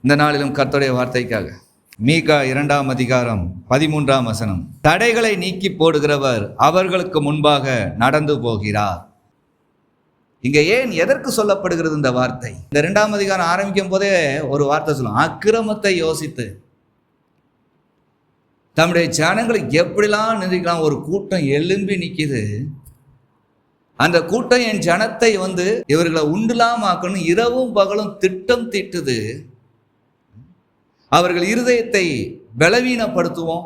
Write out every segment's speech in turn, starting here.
இந்த நாளிலும் கர்த்தருடைய வார்த்தைக்காக மீகா 2ஆம் அதிகாரம் 13ஆம் வசனம். தடைகளை நீக்கி போடுகிறவர் அவர்களுக்கு முன்பாக நடந்து போகிறார். இங்க ஏன் எதற்கு சொல்லப்படுகிறது இந்த வார்த்தை? இந்த 2ஆம் அதிகாரம் ஆரம்பிக்கும் போதே ஒரு வார்த்தை சொல்லும், அக்கிரமத்தை யோசித்து தம்முடைய ஜனங்களை எப்படிலாம் நினைக்கலாம். ஒரு கூட்டம் எழும்பி நிற்கிது. அந்த கூட்டம் என் ஜனத்தை இவர்களை உண்டுலாமாக்கணும் இரவும் பகலும் திட்டம் தீட்டுது. அவர்கள் இருதயத்தை பலவீனப்படுத்துவோம்,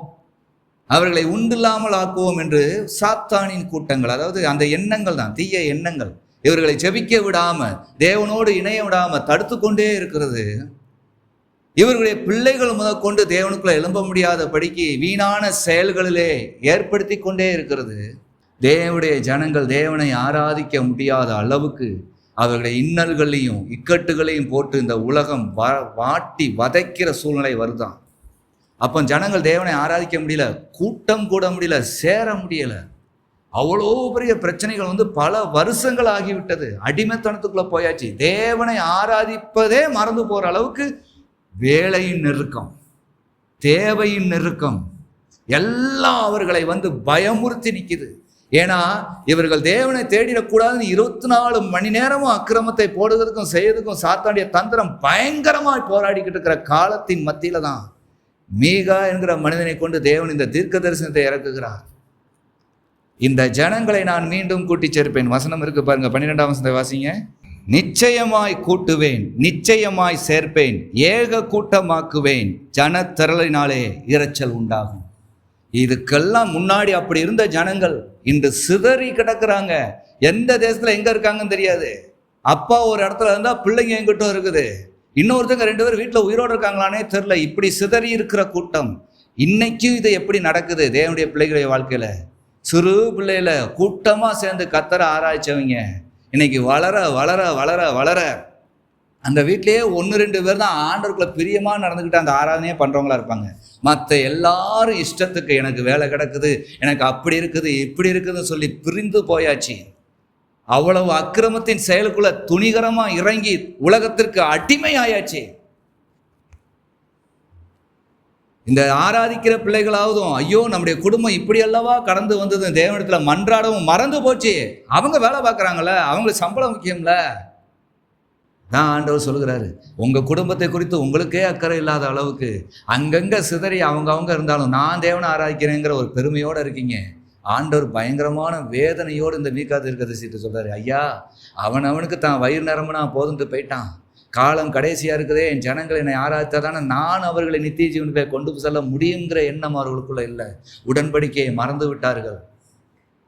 அவர்களை உண்டில்லாமல் ஆக்குவோம் என்று சாத்தானின் கூட்டங்கள், அதாவது அந்த எண்ணங்கள் தான் தீய எண்ணங்கள், இவர்களை ஜெபிக்க விடாம தேவனோடு இணைய விடாம தடுத்து கொண்டே இருக்கிறது. இவர்களுடைய பிள்ளைகள் முதற்கொண்டு தேவனுக்குள்ள எழும்ப முடியாதபடிக்கு வீணான செயல்களிலே ஏற்படுத்தி கொண்டே இருக்கிறது. தேவனுடைய ஜனங்கள் தேவனை ஆராதிக்க முடியாத அளவுக்கு அவர்களுடைய இன்னல்களையும் இக்கட்டுகளையும் போட்டு இந்த உலகம் வாட்டி வதைக்கிற சூழ்நிலை வருதான். அப்போ ஜனங்கள் தேவனை ஆராதிக்க முடியல, கூட்டம் கூட முடியல, சேர முடியல. அவ்வளோ பெரிய பிரச்சனைகள் பல வருஷங்கள் ஆகிவிட்டது. அடிமைத்தனத்துக்குள்ள போயாச்சு. தேவனை ஆராதிப்பதே மறந்து போற அளவுக்கு வேலையின் நெருக்கம், தேவையின் நெருக்கம் எல்லாம் அவர்களை பயமுறுத்தி நிற்குது. ஏன்னா இவர்கள் தேவனை தேடிடக்கூடாதுன்னு 24 மணி நேரமும் அக்கிரமத்தை போடுவதற்கும் செய்யறதுக்கும் சாத்தானுடைய தந்திரம் பயங்கரமாய் போராடிக்கிட்டு இருக்கிற காலத்தின் மத்தியில தான் மீகா என்கிற மனிதனை கொண்டு தேவன் இந்த தீர்க்க தரிசனத்தை இறக்குகிறார். இந்த ஜனங்களை நான் மீண்டும் கூட்டி சேர்ப்பேன். வசனம் இருக்கு பாருங்க, 12ஆம் வசனத்தை வாசிங்க. நிச்சயமாய் கூட்டுவேன், நிச்சயமாய் சேர்ப்பேன், ஏக கூட்டமாக்குவேன், ஜனத்திரளினாலே இரைச்சல் உண்டாகும். இதுக்கெல்லாம் முன்னாடி அப்படி இருந்த ஜனங்கள் இன்று சிதறி கிடக்குறாங்க. எந்த தேசத்துல எங்க இருக்காங்கன்னு தெரியாது. அப்பா ஒரு இடத்துல இருந்தா பிள்ளைங்க எங்கிட்டும் இருக்குது, இன்னொருத்தங்க 2 பேர் வீட்டுல உயிரோடு இருக்காங்களானே தெரியல. இப்படி சிதறி இருக்கிற கூட்டம் இன்னைக்கும் இது எப்படி நடக்குது? தேவனுடைய பிள்ளைகளுடைய வாழ்க்கையில சிறு பிள்ளையில கூட்டமா சேர்ந்து கத்தர ஆராய்ச்சவங்க இன்னைக்கு வளர வளர வளர வளர அந்த வீட்டிலேயே 1-2 பேர் தான் ஆண்டவருக்குள்ள பிரியமா நடந்துக்கிட்டு அந்த ஆராதனையே பண்றவங்களா இருப்பாங்க. மற்ற எல்லாரும் இஷ்டத்துக்கு எனக்கு வேலை கிடக்குது, எனக்கு அப்படி இருக்குது இப்படி இருக்குதுன்னு சொல்லி பிரிந்து போயாச்சு. அவ்வளவு அக்கிரமத்தின் செயலுக்குள்ள துணிகரமா இறங்கி உலகத்திற்கு அடிமை ஆயாச்சு. இந்த ஆராதிக்கிற பிள்ளைகளாவதும் ஐயோ நம்முடைய குடும்பம் இப்படி அல்லவா கடந்து வந்தது, தேவனிடத்துல மன்றாடவும் மறந்து போச்சு. அவங்க வேலை பார்க்குறாங்கள, அவங்களுக்கு சம்பளம் முக்கியம்ல. தான் ஆண்டவர் சொல்கிறாரு, உங்க குடும்பத்தை குறித்து உங்களுக்கே அக்கறை இல்லாத அளவுக்கு அங்கங்க சிதறி அவங்க இருந்தாலும் நான் தேவனை ஆராதிக்கிறேங்கிற ஒரு பெருமையோடு இருக்கீங்க. ஆண்டவர் பயங்கரமான வேதனையோடு இந்த மீகா தீர்க்கதரிசிட்டு சொல்றாரு, ஐயா அவனுக்கு தான் வயிறு நிரம்புனா போதுன்ட்டு போயிட்டான். காலம் கடைசியா இருக்குதே, என் ஜனங்கள் என்னை ஆராய்த்தாதானே நான் அவர்களை நித்திய ஜீவனுக்கு கொண்டு செல்ல முடியுங்கிற எண்ணம் அவர்களுக்குள்ள இல்லை. உடன்படிக்கையை மறந்து விட்டார்கள்.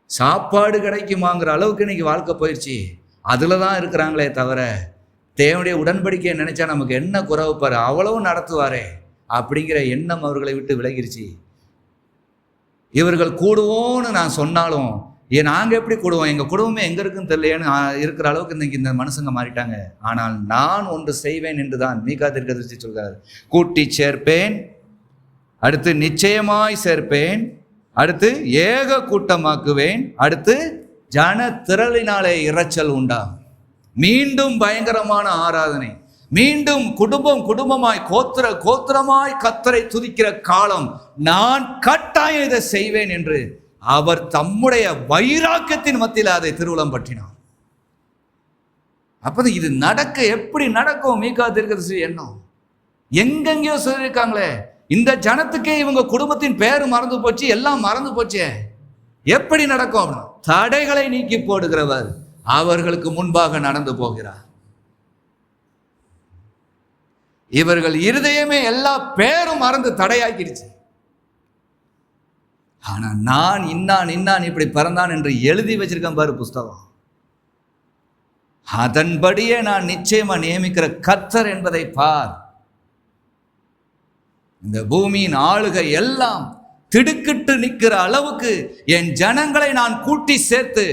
சாப்பாடு கிடைக்குமாங்கிற அளவுக்கு இன்னைக்கு வாழ்க்கை போயிடுச்சு. அதுல தான் இருக்கிறாங்களே தவிர தேவனுடைய உடன்படிக்கையை நினைச்சா நமக்கு என்ன குறைவு பாரு, அவ்வளவு நடத்துவாரே அப்படிங்கிற எண்ணம் அவர்களை விட்டு விலகிருச்சு. இவர்கள் கூடுவோன்னு நான் சொன்னாலும் நாங்க எப்படி கூடுவோம், எங்க குடும்பமே எங்க இருக்குன்னு தெரியலையேன்னு இருக்கிற அளவுக்கு இன்னைக்கு இந்த மனுஷங்க மாறிட்டாங்க. ஆனால் நான் ஒன்று செய்வேன் என்றுதான் மீகா தீர்க்கதரிசி சொல்கிறார். கூட்டி சேர்ப்பேன், அடுத்து நிச்சயமாய் சேர்ப்பேன், அடுத்து ஏக கூட்டமாக்குவேன், அடுத்து ஜன திரளினாலே இரைச்சல் உண்டாகும். மீண்டும் பயங்கரமான ஆராதனை, மீண்டும் குடும்பமாய் கோத்திரமாய் கத்தரை துதிக்கிற காலம். நான் கட்டாயம் இதை செய்வேன் என்று அவர் தம்முடைய வைராக்கியத்தின் மத்தியில் அதை திருவுளம் பற்றினார். அப்போ இது நடக்க எப்படி நடக்கும்? மீகா தீர்க்கதரிசி எண்ணம் எங்கெங்கயோ சொல்லியிருக்காங்களே, இந்த ஜனத்துக்கே இவங்க குடும்பத்தின் பேரு மறந்து போச்சு, எல்லாம் மறந்து போச்சே, எப்படி நடக்கும்? தடைகளை நீக்கி போடுகிறவர் அவர்களுக்கு முன்பாக நடந்து போகிறார். இவர்கள் இருதயமே எல்லா பேரும் மறந்து தடையாக்கிடுச்சு. ஆனா நான் இன்னான் இப்படி பிறந்தான் என்று எழுதி வச்சிருக்கேன் பாரு புஸ்தகம். அதன்படியே நான் நிச்சயமா நியமிக்கிற கர்த்தர் என்பதை பார். இந்த பூமியின் ஆளுகை எல்லாம் திடுக்கிட்டு நிற்கிற அளவுக்கு என் ஜனங்களை நான் கூட்டி சேர்த்து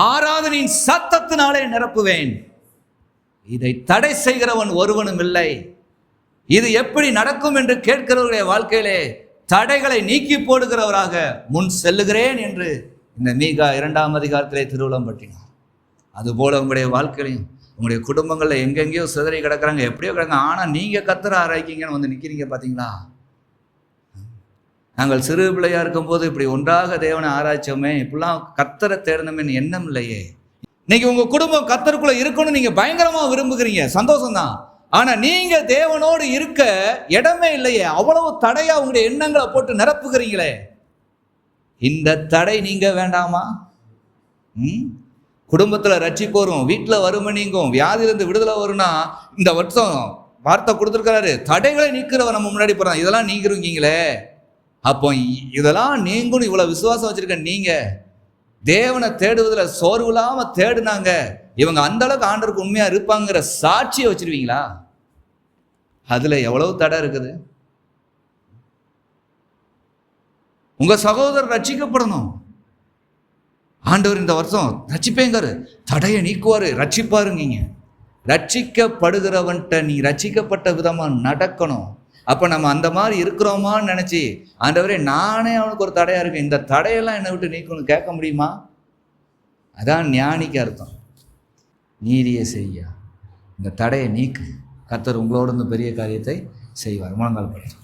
ஆராதனையின் சத்தத்தினாலே நிரப்புவேன். இதை தடை செய்கிறவன் ஒருவனும் இல்லை. இது எப்படி நடக்கும் என்று கேட்கிறவர்களுடைய வாழ்க்கையிலே தடைகளை நீக்கி போடுகிறவராக முன் செல்லுகிறேன் என்று இந்த மீகா 2ஆம் அதிகாரத்திலே திருவுளம் பற்றினார். அதுபோல உங்களுடைய வாழ்க்கையிலையும் உங்களுடைய குடும்பங்களில் எங்கெங்கேயோ சிதறி கிடக்குறாங்க, எப்படியோ கிடக்குறாங்க. ஆனால் நீங்கள் கர்த்தரை ஆராய்க்கிங்கன்னு வந்து நிற்கிறீங்க பார்த்தீங்களா? நாங்கள் சிறு பிள்ளையா இருக்கும்போது இப்படி ஒன்றாக தேவனை ஆராய்ச்சோமே, இப்படிலாம் கர்த்தரை தேடணுமே எண்ணம் இல்லையே. இன்னைக்கு உங்க குடும்பம் கர்த்தருக்குள்ள இருக்கணும்னு நீங்க பயங்கரமா விரும்புகிறீங்க, சந்தோஷம்தான். ஆனா நீங்க தேவனோடு இருக்க இடமே இல்லையே, அவ்வளவு தடையா உங்களுடைய எண்ணங்களை போட்டு நிரப்புகிறீங்களே. இந்த தடை நீங்க வேண்டாமா? குடும்பத்துல ரட்சிப்பு வரும், வீட்டுல வறுமை நீங்கும், வியாதியிலிருந்து விடுதலை வரும்னா இந்த வருஷம் வார்த்தை கொடுத்துருக்கிறாரு, தடைகளை நீக்கிறவ நம்ம முன்னாடி போறான். இதெல்லாம் நீங்கிறீங்களே, அப்போ இதெல்லாம் நீங்களும் இவ்வளவு விசுவாசம் வச்சிருக்க நீங்க தேவனை தேடுவதில் சோர்வு இல்லாம தேடுனாங்க, இவங்க அந்த அளவுக்கு ஆண்டவருக்கு உண்மையா இருப்பாங்கிற சாட்சியை வச்சிருவீங்களா? அதுல எவ்வளவு தடை இருக்குது. உங்க சகோதரர் ரட்சிக்கப்படணும். ஆண்டவர் இந்த வருஷம் ரட்சிப்பேங்காரு, தடையை நீக்குவாரு, ரட்சிப்பாருங்க. ரட்சிக்கப்படுகிறவன்ட்ட நீ ரட்சிக்கப்பட்ட விதமா நடக்கணும். அப்ப நம்ம அந்த மாதிரி இருக்கிறோமான்னு நினைச்சு, ஆண்டவரே நானே அவனுக்கு ஒரு தடையா இருக்கேன், இந்த தடையெல்லாம் என்னை விட்டு நீக்கணும்னு கேட்க முடியுமா? அதான் ஞானிக்கு அர்த்தம். நீதியை செய்ய இந்த தடையை நீக்கு, கர்த்தர் உங்களோட இந்த பெரிய காரியத்தை செய்வார். முழங்கால் படுத்து.